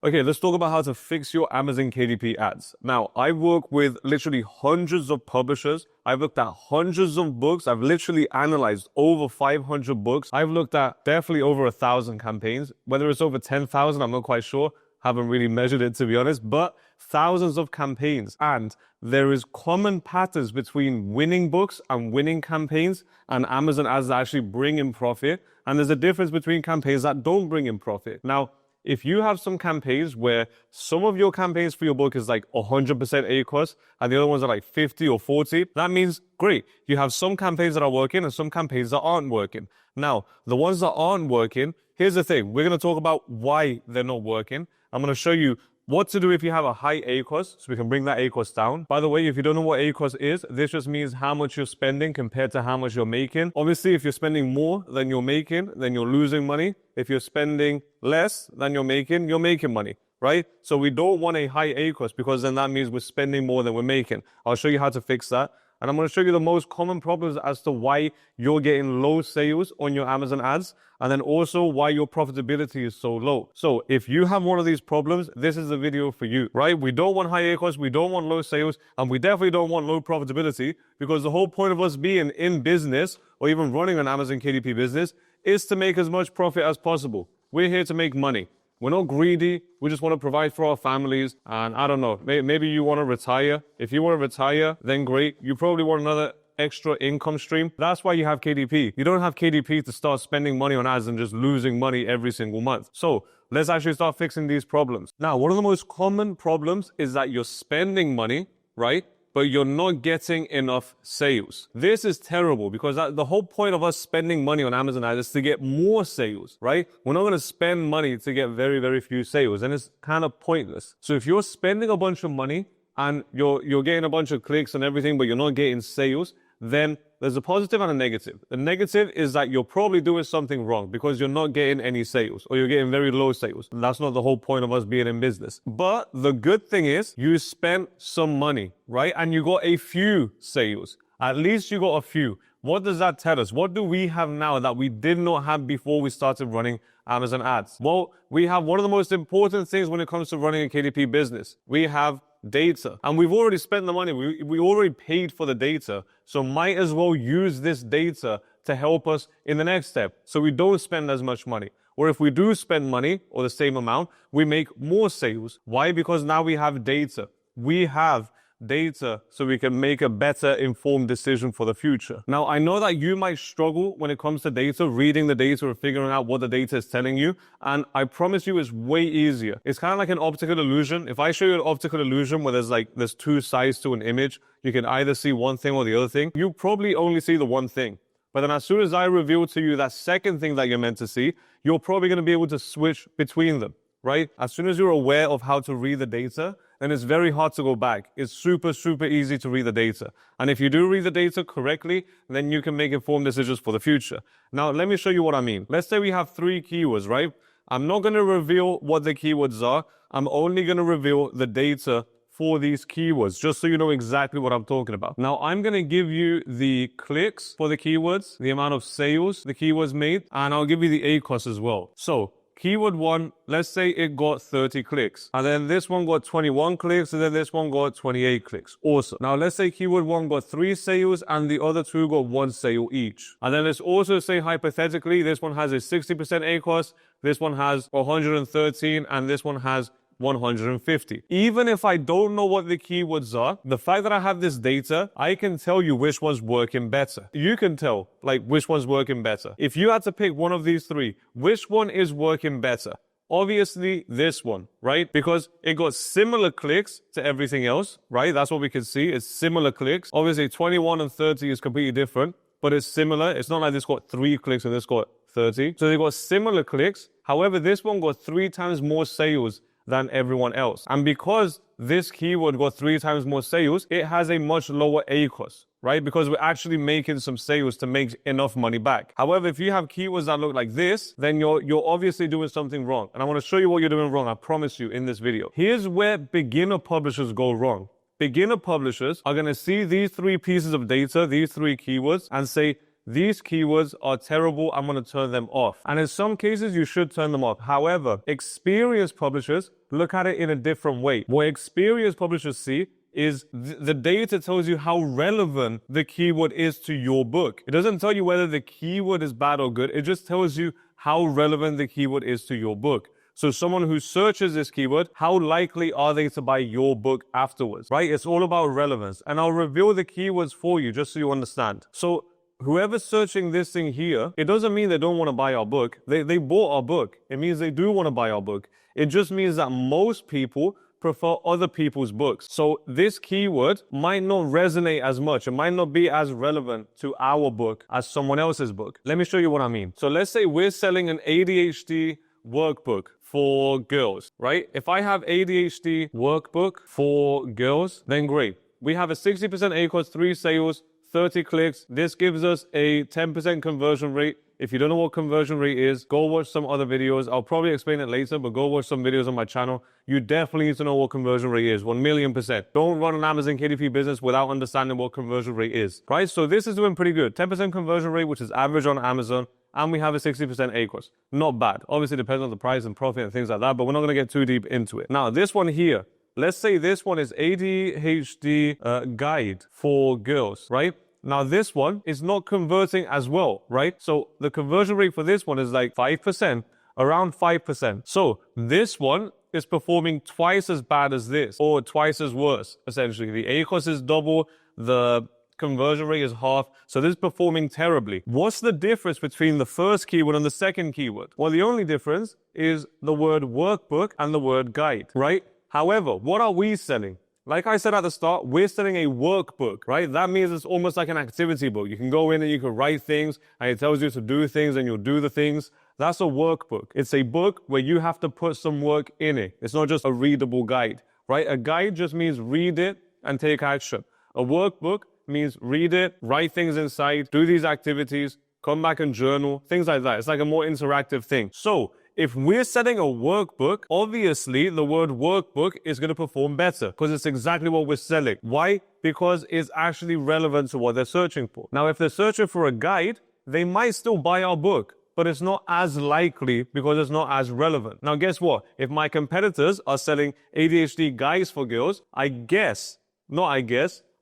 Okay, let's talk about how to fix your Amazon KDP ads. Now, I work with literally hundreds of publishers. I've looked at hundreds of books. I've literally analyzed over 500 books. I've looked at definitely over 1,000 campaigns. Whether it's over 10,000, I'm not quite sure. Haven't really measured it, to be honest, but thousands of campaigns. And there is common patterns between winning books and winning campaigns and Amazon ads that actually bring in profit. And there's a difference between campaigns that don't bring in profit. Now, if you have some campaigns where some of your campaigns for your book is like 100% ACOS and the other ones are like 50 or 40, that means great. You have some campaigns that are working and some campaigns that aren't working. Now, the ones that aren't working, here's the thing. We're going to talk about why they're not working. I'm going to show you what to do if you have a high ACOS, so we can bring that ACOS down. By the way, if you don't know what ACOS is, this just means how much you're spending compared to how much you're making. Obviously, if you're spending more than you're making, then you're losing money. If you're spending less than you're making money, right? So we don't want a high ACOS because then that means we're spending more than we're making. I'll show you how to fix that. And I'm going to show you the most common problems as to why you're getting low sales on your Amazon ads, and then also why your profitability is so low. So if you have one of these problems, this is the video for you, right? We don't want high ACOS, we don't want low sales, and we definitely don't want low profitability, because the whole point of us being in business or even running an Amazon KDP business is to make as much profit as possible. We're here to make money. We're not greedy. We just want to provide for our families. And I don't know, maybe you want to retire. If you want to retire, then great. You probably want another extra income stream. That's why you have KDP. You don't have KDP to start spending money on ads and just losing money every single month. So let's actually start fixing these problems. Now, one of the most common problems is that you're spending money, right? But you're not getting enough sales. This is terrible because the whole point of us spending money on Amazon ads is to get more sales, right? We're not going to spend money to get very, very few sales, and it's kind of pointless. So if you're spending a bunch of money and you're getting a bunch of clicks and everything, but you're not getting sales, then there's a positive and a negative. The negative is that you're probably doing something wrong because you're not getting any sales or you're getting very low sales. That's not the whole point of us being in business. But the good thing is you spent some money, right? And you got a few sales. At least you got a few. What does that tell us? What do we have now that we did not have before we started running Amazon ads? Well, we have one of the most important things when it comes to running a KDP business. We have data. And we've already spent the money. We already paid for the data. So might as well use this data to help us in the next step so we don't spend as much money. Or if we do spend money or the same amount, we make more sales. Why? Because now we have data. We have data so we can make a better informed decision for the future. Now, I know that you might struggle when it comes to data, reading the data or figuring out what the data is telling you. And I promise you it's way easier. It's kind of like an optical illusion. If I show you an optical illusion where there's two sides to an image, you can either see one thing or the other thing. You probably only see the one thing. But then as soon as I reveal to you that second thing that you're meant to see, you're probably going to be able to switch between them, right? As soon as you're aware of how to read the data, then it's very hard to go back. It's super, super easy to read the data. And if you do read the data correctly, then you can make informed decisions for the future. Now, let me show you what I mean. Let's say we have 3 keywords, right? I'm not going to reveal what the keywords are. I'm only going to reveal the data for these keywords, just so you know exactly what I'm talking about. Now, I'm going to give you the clicks for the keywords, the amount of sales the keywords made, and I'll give you the ACOS as well. So, keyword 1, let's say it got 30 clicks. And then this one got 21 clicks, and then this one got 28 clicks. Awesome. Now let's say keyword 1 got 3 sales, and the other 2 got 1 sale each. And then let's also say hypothetically, this one has a 60% ACOS, this one has 113, and this one has 150. Even if I don't know what the keywords are, the fact that I have this data, I can tell you which one's working better. You can tell, like, which one's working better. If you had to pick one of these 3, which one is working better? Obviously, this one, right? Because it got similar clicks to everything else, right? That's what we can see. It's similar clicks. Obviously, 21 and 30 is completely different, but it's similar. It's not like this got 3 clicks and this got 30. So they got similar clicks. However, this one got 3 times more sales than everyone else. And because this keyword got 3 times more sales, it has a much lower ACOS, right? Because we're actually making some sales to make enough money back. However, if you have keywords that look like this, then you're obviously doing something wrong. And I want to show you what you're doing wrong, I promise you, in this video. Here's where beginner publishers go wrong. Beginner publishers are going to see these 3 pieces of data, these 3 keywords, and say, these keywords are terrible, I'm going to turn them off. And in some cases, you should turn them off. However, experienced publishers look at it in a different way. What experienced publishers see is the data tells you how relevant the keyword is to your book. It doesn't tell you whether the keyword is bad or good. It just tells you how relevant the keyword is to your book. So someone who searches this keyword, how likely are they to buy your book afterwards, right? It's all about relevance. And I'll reveal the keywords for you just so you understand. So whoever's searching this thing here, it doesn't mean they don't want to buy our book. They bought our book. It means they do want to buy our book. It just means that most people prefer other people's books. So this keyword might not resonate as much. It might not be as relevant to our book as someone else's book. Let me show you what I mean. So let's say we're selling an ADHD workbook for girls, right? If I have ADHD workbook for girls, then great. We have a 60% ACOS, 3 sales, 30 clicks. This gives us a 10% conversion rate. If you don't know what conversion rate is, go watch some other videos. I'll probably explain it later, but go watch some videos on my channel. You definitely need to know what conversion rate is, 1,000,000%. Don't run an Amazon KDP business without understanding what conversion rate is, right? So this is doing pretty good. 10% conversion rate, which is average on Amazon, and we have a 60% ACOS. Not bad. Obviously, it depends on the price and profit and things like that, but we're not going to get too deep into it. Now, this one here, let's say this one is ADHD guide for girls, right? Now, this one is not converting as well, right? So the conversion rate for this one is like 5%, around 5%. So this one is performing twice as bad as this, or twice as worse, essentially. The ACOS is double, the conversion rate is half, so this is performing terribly. What's the difference between the first keyword and the second keyword? Well, the only difference is the word workbook and the word guide, right? However, what are we selling? Like I said at the start, we're selling a workbook, right? That means it's almost like an activity book. You can go in and you can write things, and it tells you to do things, and you'll do the things. That's a workbook. It's a book where you have to put some work in it. It's not just a readable guide, right? A guide just means read it and take action. A workbook means read it, write things inside, do these activities, come back and journal, things like that. It's like a more interactive thing. So if we're selling a workbook, obviously the word workbook is going to perform better because it's exactly what we're selling. Why? Because it's actually relevant to what they're searching for. Now, if they're searching for a guide, they might still buy our book, but it's not as likely because it's not as relevant. Now, guess what? If my competitors are selling ADHD guides for girls,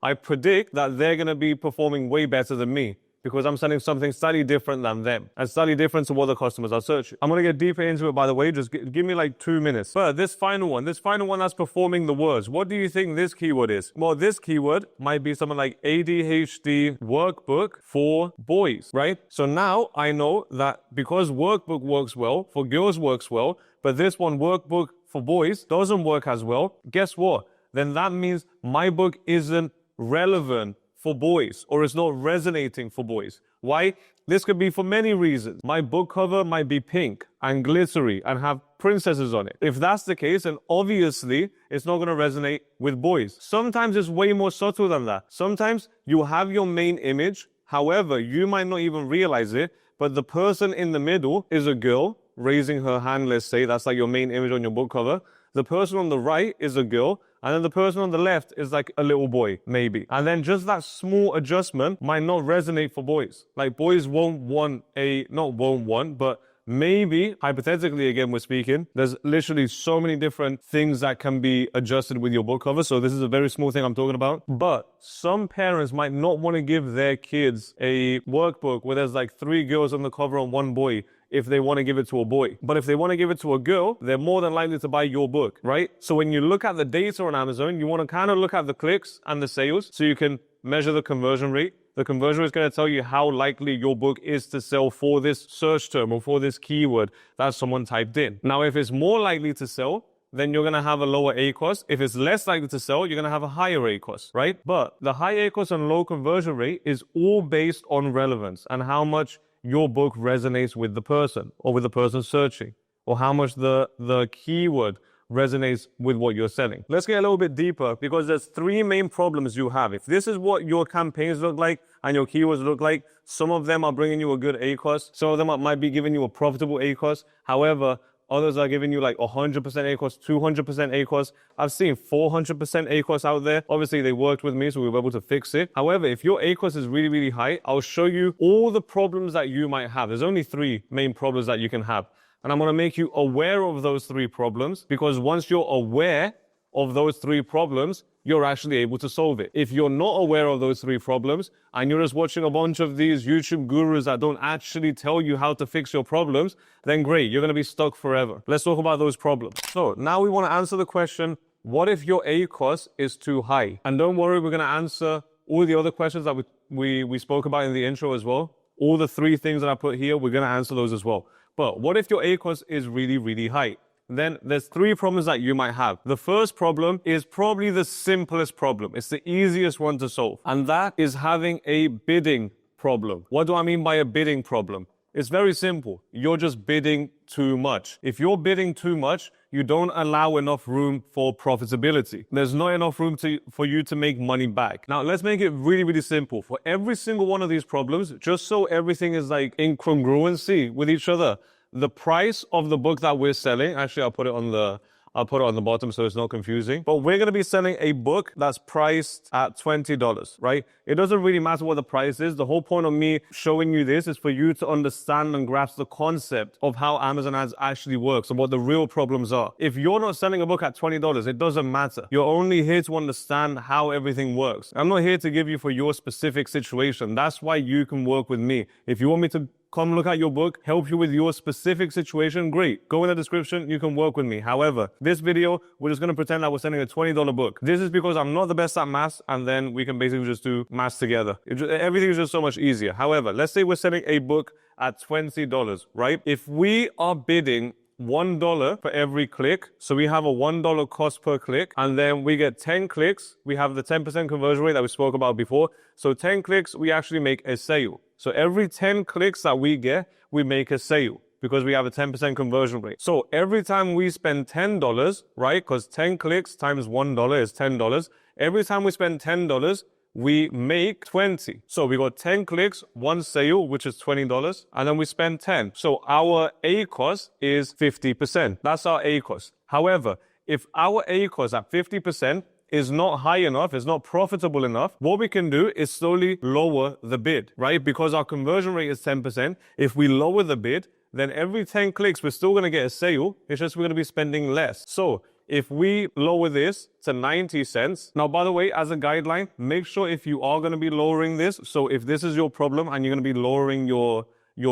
I predict that they're going to be performing way better than me because I'm selling something slightly different than them and slightly different to what the customers are searching. I'm going to get deeper into it, by the way. Just give me like 2 minutes. But this final one that's performing the worst. What do you think this keyword is? Well, this keyword might be something like ADHD workbook for boys, right? So now I know that because workbook works well, for girls works well, but this one workbook for boys doesn't work as well. Guess what? Then that means my book isn't relevant for boys, or it's not resonating for boys. Why? This could be for many reasons. My book cover might be pink and glittery and have princesses on it. If that's the case, then obviously it's not going to resonate with boys. Sometimes it's way more subtle than that. Sometimes you have your main image. However, you might not even realize it, but the person in the middle is a girl raising her hand, let's say. That's like your main image on your book cover. The person on the right is a girl, and then the person on the left is like a little boy, maybe. And then just that small adjustment might not resonate for boys. Like boys but maybe, hypothetically again we're speaking, there's literally so many different things that can be adjusted with your book cover. So this is a very small thing I'm talking about. But some parents might not want to give their kids a workbook where there's like 3 girls on the cover and 1 boy, if they want to give it to a boy. But if they want to give it to a girl, they're more than likely to buy your book, right? So when you look at the data on Amazon, you want to kind of look at the clicks and the sales so you can measure the conversion rate. The conversion rate is going to tell you how likely your book is to sell for this search term or for this keyword that someone typed in. Now, if it's more likely to sell, then you're going to have a lower ACOS. If it's less likely to sell, you're going to have a higher ACOS, right? But the high ACOS and low conversion rate is all based on relevance and how much your book resonates with the person or with the person searching, or how much the keyword resonates with what you're selling. Let's get a little bit deeper because there's 3 main problems you have. If this is what your campaigns look like and your keywords look like, some of them are bringing you a good ACOS. Some of them might be giving you a profitable ACOS. However, Others are giving you like 100% ACOS, 200% ACOS. I've seen 400% ACOS out there. Obviously, they worked with me, so we were able to fix it. However, if your ACOS is really, really high, I'll show you all the problems that you might have. There's only 3 main problems that you can have. And I'm going to make you aware of those 3 problems, because once you're aware of those 3 problems, you're actually able to solve it. If you're not aware of those 3 problems and you're just watching a bunch of these YouTube gurus that don't actually tell you how to fix your problems, then great, you're going to be stuck forever. Let's talk about those problems. So now we want to answer the question, what if your ACOS is too high? And don't worry, we're going to answer all the other questions that we spoke about in the intro as well. All the 3 things that I put here, we're going to answer those as well. But what if your ACOS is really, really high? Then there's 3 problems that you might have. The first problem is probably the simplest problem. It's the easiest one to solve. And that is having a bidding problem. What do I mean by a bidding problem? It's very simple. You're just bidding too much. If you're bidding too much, you don't allow enough room for profitability. There's not enough room for you to make money back. Now, let's make it really, really simple. For every single one of these problems, just so everything is like in congruency with each other, the price of the book that we're selling, actually, I'll put it on the bottom so it's not confusing. But we're going to be selling a book that's priced at $20, right? It doesn't really matter what the price is. The whole point of me showing you this is for you to understand and grasp the concept of how Amazon ads actually works and what the real problems are. If you're not selling a book at $20, it doesn't matter. You're only here to understand how everything works. I'm not here to give you for your specific situation. That's why you can work with me. If you want me to come look at your book, help you with your specific situation, great. Go in the description, you can work with me. However, this video, we're just going to pretend that we're selling a $20 book. This is because I'm not the best at maths, and then we can basically just do maths together. Everything is just so much easier. However, let's say we're selling a book at $20, right? If we are bidding $1 for every click, so we have a $1 cost per click, and then we get 10 clicks, we have the 10% conversion rate that we spoke about before. So 10 clicks, we actually make a sale. So every 10 clicks that we get, we make a sale because we have a 10% conversion rate. So every time we spend $10, right? Because 10 clicks times $1 is $10. Every time we spend $10, we make 20. So we got 10 clicks, 1 sale, which is $20, and then we spend 10. So our ACOS is 50%. That's our ACOS. However, if our ACOS at 50% is not high enough, it's not profitable enough, what we can do is slowly lower the bid, right? Because our conversion rate is 10%. If we lower the bid, then every 10 clicks, we're still going to get a sale. It's just we're going to be spending less. So if we lower this to 90 cents, now, by the way, as a guideline, make sure if you are going to be lowering this, so if this is your problem and you're going to be lowering your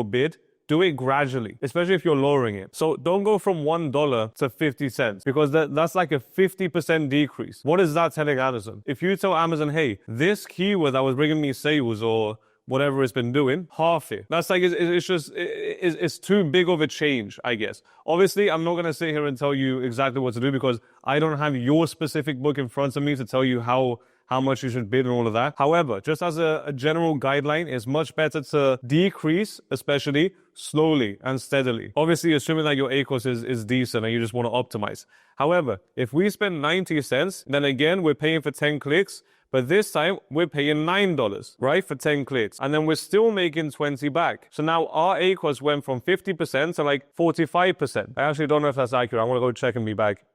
bid, do it gradually, especially if you're lowering it. So don't go from $1 to 50 cents because that's like a 50% decrease. What is that telling Amazon? If you tell Amazon, hey, this keyword that was bringing me sales or whatever it's been doing, half it. That's like, it's too big of a change, I guess. Obviously, I'm not going to sit here and tell you exactly what to do because I don't have your specific book in front of me to tell you how much you should bid and all of that. However, just as a general guideline, it's much better to decrease, especially slowly and steadily. Obviously, assuming that your ACOS is decent and you just want to optimize. However, if we spend 90 cents, then again, we're paying for 10 clicks. But this time, we're paying $9, right, for 10 clicks. And then we're still making 20 back. So now our ACOS went from 50% to like 45%. I actually don't know if that's accurate. I want to go check and be back.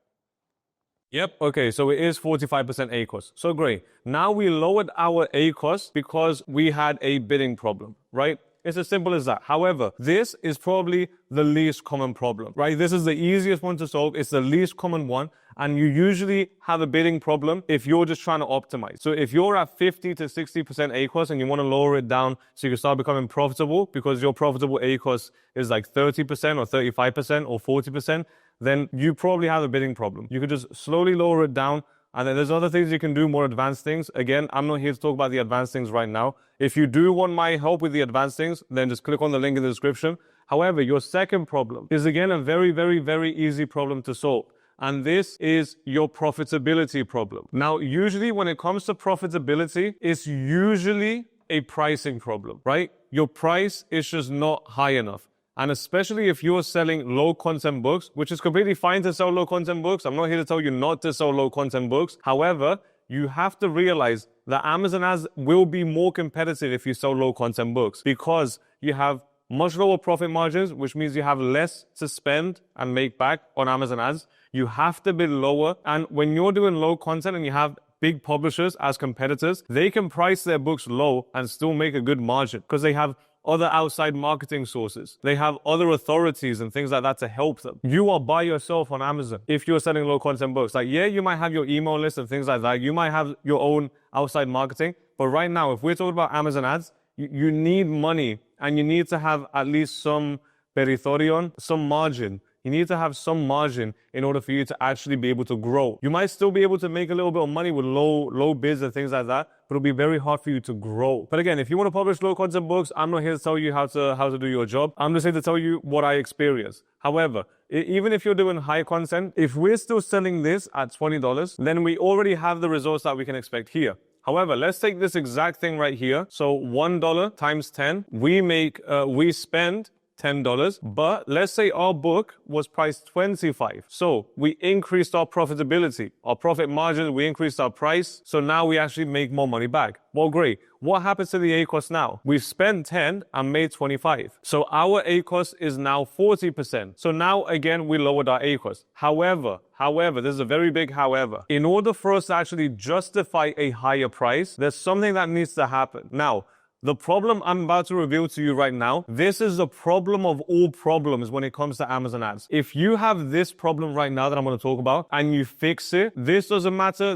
Yep. Okay, so it is 45% ACOS. So great. Now we lowered our ACOS because we had a bidding problem, right? It's as simple as that. However, this is probably the least common problem, right? This is the easiest one to solve. It's the least common one. And you usually have a bidding problem if you're just trying to optimize. So if you're at 50 to 60% ACOS and you want to lower it down so you can start becoming profitable because your profitable ACOS is like 30% or 35% or 40%, then you probably have a bidding problem. You could just slowly lower it down. And then there's other things you can do, more advanced things. Again, I'm not here to talk about the advanced things right now. If you do want my help with the advanced things, then just click on the link in the description. However, your second problem is again a very, very, very easy problem to solve. And this is your profitability problem. Now, usually when it comes to profitability, it's usually a pricing problem, right? Your price is just not high enough. And especially if you're selling low content books, which is completely fine to sell low content books. I'm not here to tell you not to sell low content books. However, you have to realize that Amazon ads will be more competitive if you sell low content books because you have much lower profit margins, which means you have less to spend and make back on Amazon ads. You have to bid lower. And when you're doing low content and you have big publishers as competitors, they can price their books low and still make a good margin because they have other outside marketing sources. They have other authorities and things like that to help them. You are by yourself on Amazon if you're selling low content books. Like, yeah, you might have your email list and things like that. You might have your own outside marketing. But right now, if we're talking about Amazon ads, you need money and you need to have at least some peritorion, some margin. You need to have some margin in order for you to actually be able to grow. You might still be able to make a little bit of money with low bids and things like that, but it'll be very hard for you to grow. But again, if you want to publish low content books, I'm not here to tell you how to do your job. I'm just here to tell you what I experience. However, even if you're doing high content, if we're still selling this at $20, then we already have the results that we can expect here. However, let's take this exact thing right here. So $1 times 10, we spend $10, but let's say our book was priced $25. So we increased our profitability, our profit margin, we increased our price. So now we actually make more money back. Well, great. What happens to the ACOS now? We've spent 10 and made 25. So our ACOS is now 40%. So now again, we lowered our ACOS. However, there's a very big however. In order for us to actually justify a higher price, there's something that needs to happen. Now, the problem I'm about to reveal to you right now, this is the problem of all problems when it comes to Amazon ads. If you have this problem right now that I'm going to talk about and you fix it, this doesn't matter,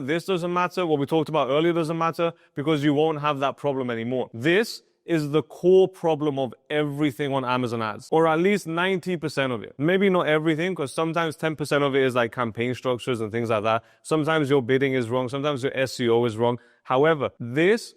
what we talked about earlier doesn't matter because you won't have that problem anymore. This is the core problem of everything on Amazon ads, or at least 90% of it. Maybe not everything, because sometimes 10% of it is like campaign structures and things like that. Sometimes your bidding is wrong. Sometimes your SEO is wrong. However,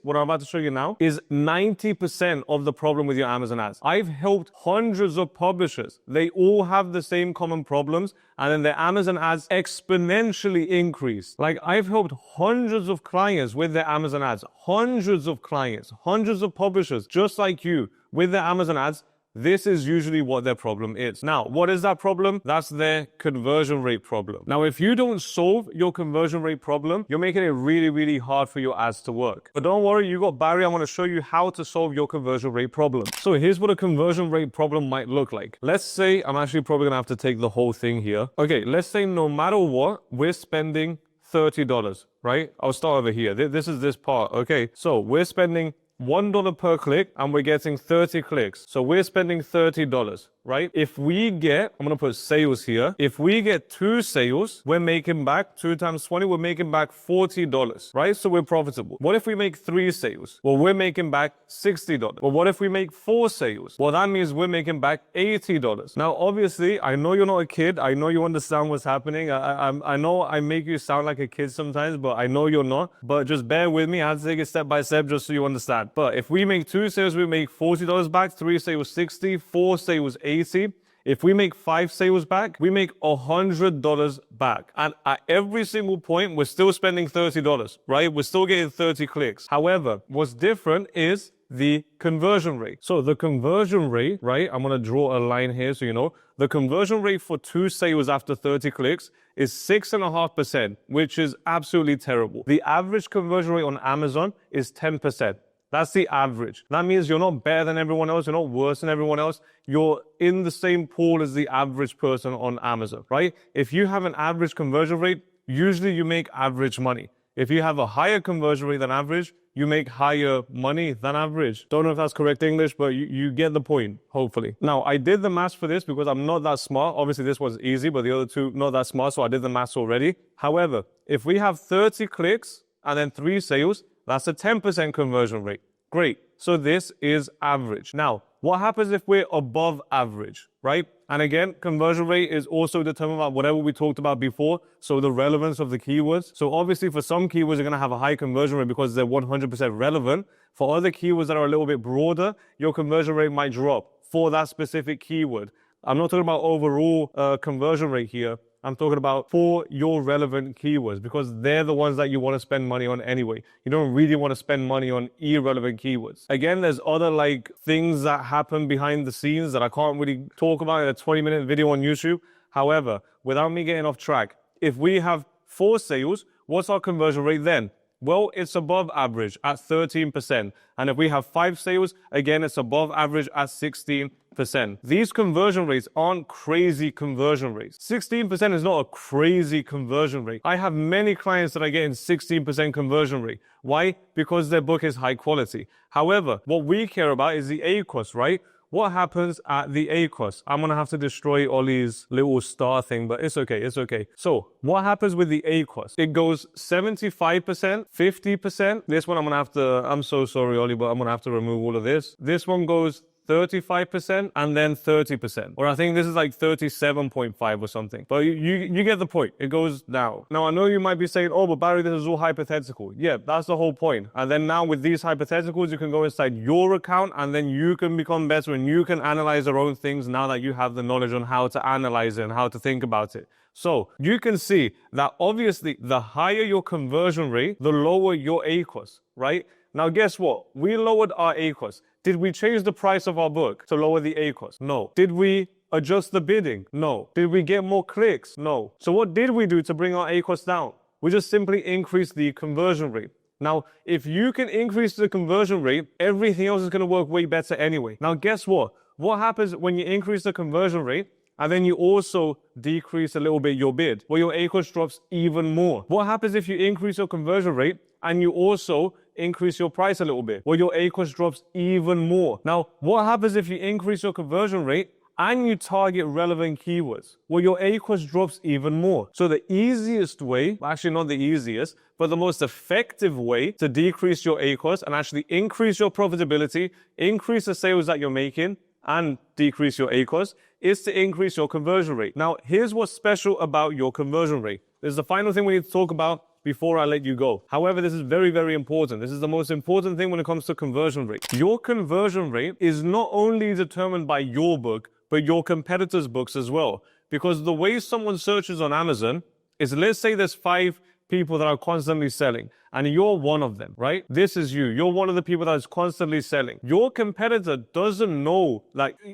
what I'm about to show you now, is 90% of the problem with your Amazon ads. I've helped hundreds of publishers. They all have the same common problems, and then their Amazon ads exponentially increase. Like, I've helped hundreds of clients with their Amazon ads, hundreds of clients, hundreds of publishers, just like you, with their Amazon ads. This is usually what their problem is. Now, what is that problem? That's their conversion rate problem. Now, if you don't solve your conversion rate problem, you're making it really, really hard for your ads to work. But don't worry, you got Barry. I'm going to show you how to solve your conversion rate problem. So here's what a conversion rate problem might look like. Let's say, I'm actually probably going to have to take the whole thing here. Okay, let's say no matter what, we're spending $30, right? I'll start over here. This is this part. Okay, so we're spending $1 per click and we're getting 30 clicks. So we're spending $30, right? If we get, I'm going to put sales here. If we get 2 sales, we're making back 2 times 20, we're making back $40, right? So we're profitable. What if we make 3 sales? Well, we're making back $60. Well, what if we make 4 sales? Well, that means we're making back $80. Now, obviously, I know you're not a kid. I know you understand what's happening. I know I make you sound like a kid sometimes, but I know you're not. But just bear with me. I have to take it step by step just so you understand. But if we make 2 sales, we make $40 back, 3 sales 60, 4 sales 80. If we make 5 sales back, we make $100 back. And at every single point, we're still spending $30, right? We're still getting 30 clicks. However, what's different is the conversion rate. So the conversion rate, right? I'm going to draw a line here so you know. The conversion rate for 2 sales after 30 clicks is 6.5%, which is absolutely terrible. The average conversion rate on Amazon is 10%. That's the average. That means you're not better than everyone else. You're not worse than everyone else. You're in the same pool as the average person on Amazon, right? If you have an average conversion rate, usually you make average money. If you have a higher conversion rate than average, you make higher money than average. Don't know if that's correct English, but you get the point, hopefully. Now, I did the maths for this because I'm not that smart. Obviously, this was easy, but the other two, not that smart, so I did the maths already. However, if we have 30 clicks and then 3 sales, that's a 10% conversion rate. Great. So this is average. Now, what happens if we're above average, right? And again, conversion rate is also determined by whatever we talked about before. So the relevance of the keywords. So obviously for some keywords, you're going to have a high conversion rate because they're 100% relevant. For other keywords that are a little bit broader, your conversion rate might drop for that specific keyword. I'm not talking about overall conversion rate here. I'm talking about for your relevant keywords because they're the ones that you want to spend money on anyway. You don't really want to spend money on irrelevant keywords. Again, there's other like things that happen behind the scenes that I can't really talk about in a 20-minute video on YouTube. However, without me getting off track, if we have 4 sales, what's our conversion rate then? Well, it's above average at 13%. And if we have 5 sales, again, it's above average at 16%. 16%. These conversion rates aren't crazy conversion rates. 16% is not a crazy conversion rate. I have many clients that are getting 16% conversion rate. Why? Because their book is high quality. However, what we care about is the ACOS, right? What happens at the ACOS? I'm going to have to destroy Ollie's little star thing, but it's okay, it's okay. So what happens with the ACOS? It goes 75%, 50%. This one I'm going to have to, I'm so sorry, Ollie, but I'm going to have to remove all of this. This one goes 35% and then 30%. Or I think this is like 37.5 or something. But you get the point. It goes down. Now, I know you might be saying, oh, but Barry, this is all hypothetical. Yeah, that's the whole point. And then now with these hypotheticals, you can go inside your account and then you can become better and you can analyze your own things now that you have the knowledge on how to analyze it and how to think about it. So you can see that obviously the higher your conversion rate, the lower your ACOS, right? Now, guess what? We lowered our ACOS. Did we change the price of our book to lower the ACOS? No. Did we adjust the bidding? No. Did we get more clicks? No. So what did we do to bring our ACOS down? We just simply increased the conversion rate. Now, if you can increase the conversion rate, everything else is going to work way better anyway. Now, guess what? What happens when you increase the conversion rate and then you also decrease a little bit your bid? Well, your ACOS drops even more. What happens if you increase your conversion rate and you also increase your price a little bit? Well, your ACOS drops even more. Now, what happens if you increase your conversion rate and you target relevant keywords? Well, your ACOS drops even more. So the easiest way, actually not the easiest, but the most effective way to decrease your ACOS and actually increase your profitability, increase the sales that you're making, and decrease your ACOS is to increase your conversion rate. Now, here's what's special about your conversion rate. This is the final thing we need to talk about before I let you go. However, this is very, very important. This is the most important thing when it comes to conversion rate. Your conversion rate is not only determined by your book, but your competitors' books as well. Because the way someone searches on Amazon is, let's say there's 5 people that are constantly selling and you're one of them, right? This is you. You're one of the people that is constantly selling. Your competitor doesn't know,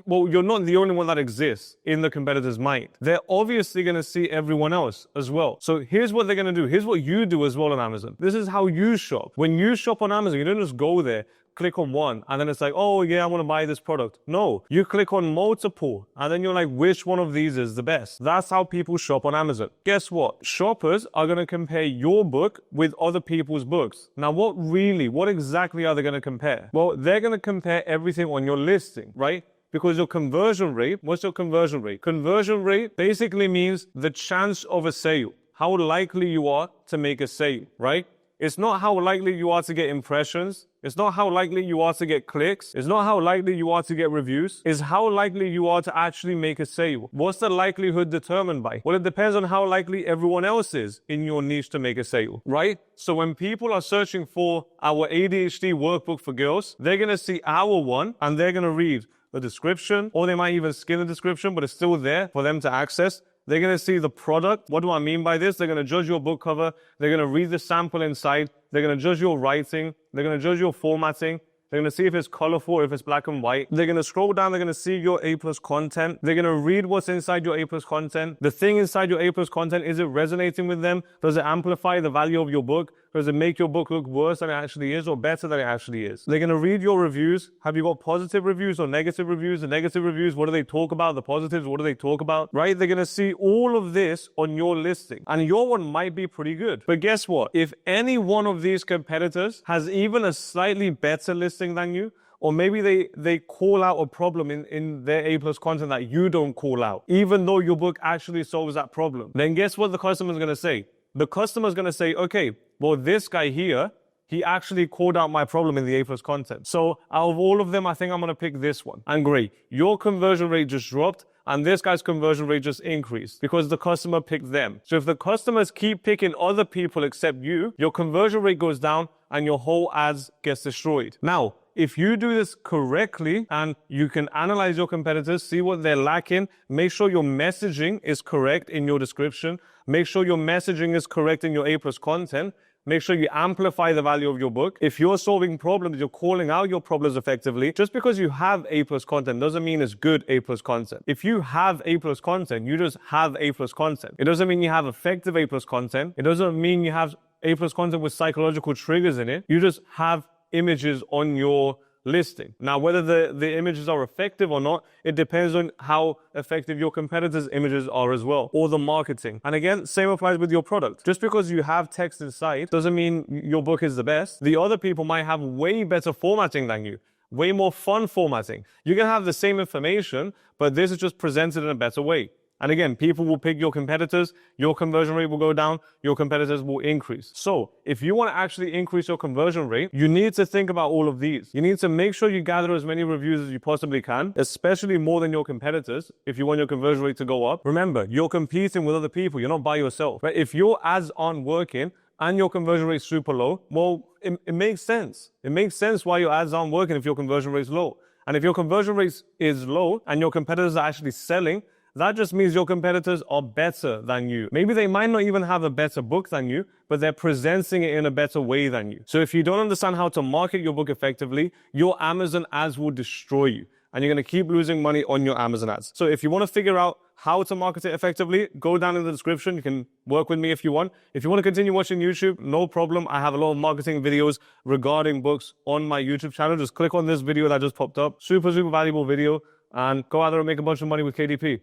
well, you're not the only one that exists in the competitor's mind. They're obviously going to see everyone else as well. So here's what they're going to do. Here's what you do as well on Amazon. This is how you shop. When you shop on Amazon, you don't just go there, click on one, and then it's like, oh yeah, I want to buy this product. No, you click on multiple, and then you're like, which one of these is the best? That's how people shop on Amazon. Guess what? Shoppers are going to compare your book with other people's books. Now, what exactly are they going to compare? Well, they're going to compare everything on your listing, right? Because your conversion rate, what's your conversion rate? Conversion rate basically means the chance of a sale, how likely you are to make a sale, right? It's not how likely you are to get impressions. It's not how likely you are to get clicks. It's not how likely you are to get reviews. It's how likely you are to actually make a sale. What's the likelihood determined by? Well, it depends on how likely everyone else is in your niche to make a sale, right? So when people are searching for our ADHD workbook for girls, they're going to see our one and they're going to read the description, or they might even skim the description, but it's still there for them to access. They're going to see the product. What do I mean by this? They're going to judge your book cover. They're going to read the sample inside. They're going to judge your writing. They're going to judge your formatting. They're going to see if it's colorful, if it's black and white. They're going to scroll down. They're going to see your A+ content. They're going to read what's inside your A+ content. The thing inside your A+ content, is it resonating with them? Does it amplify the value of your book? Does it make your book look worse than it actually is or better than it actually is? They're going to read your reviews. Have you got positive reviews or negative reviews? The negative reviews, what do they talk about? The positives, what do they talk about? Right? They're going to see all of this on your listing. And your one might be pretty good. But guess what? If any one of these competitors has even a slightly better listing than you, or maybe they call out a problem in their A+ content that you don't call out, even though your book actually solves that problem, then guess what the customer's going to say? The customer's going to say, okay, well, this guy here, he actually called out my problem in the A+ content. So out of all of them, I think I'm going to pick this one. And great, your conversion rate just dropped and this guy's conversion rate just increased because the customer picked them. So if the customers keep picking other people except you, your conversion rate goes down and your whole ads gets destroyed. Now, if you do this correctly and you can analyze your competitors, see what they're lacking, make sure your messaging is correct in your description, make sure your messaging is correct in your A+ content, make sure you amplify the value of your book. If you're solving problems, you're calling out your problems effectively. Just because you have A+ content doesn't mean it's good A+ content. If you have A+ content, you just have A+ content. It doesn't mean you have effective A+ content. It doesn't mean you have A+ content with psychological triggers in it. You just have images on your listing. Now, whether the images are effective or not, it depends on how effective your competitors' images are as well, or the marketing. And again, same applies with your product. Just because you have text inside doesn't mean your book is the best. The other people might have way better formatting than you, way more fun formatting. You can have the same information, but this is just presented in a better way. And again, people will pick your competitors, your conversion rate will go down, your competitors will increase. So if you want to actually increase your conversion rate, you need to think about all of these. You need to make sure you gather as many reviews as you possibly can, especially more than your competitors, if you want your conversion rate to go up. Remember, you're competing with other people, you're not by yourself. But if your ads aren't working and your conversion rate is super low, well, it makes sense. It makes sense why your ads aren't working if your conversion rate is low. And if your conversion rate is low and your competitors are actually selling, that just means your competitors are better than you. Maybe they might not even have a better book than you, but they're presenting it in a better way than you. So if you don't understand how to market your book effectively, your Amazon ads will destroy you. And you're going to keep losing money on your Amazon ads. So if you want to figure out how to market it effectively, go down in the description. You can work with me if you want. If you want to continue watching YouTube, no problem. I have a lot of marketing videos regarding books on my YouTube channel. Just click on this video that just popped up. Super, super valuable video. And go out there and make a bunch of money with KDP.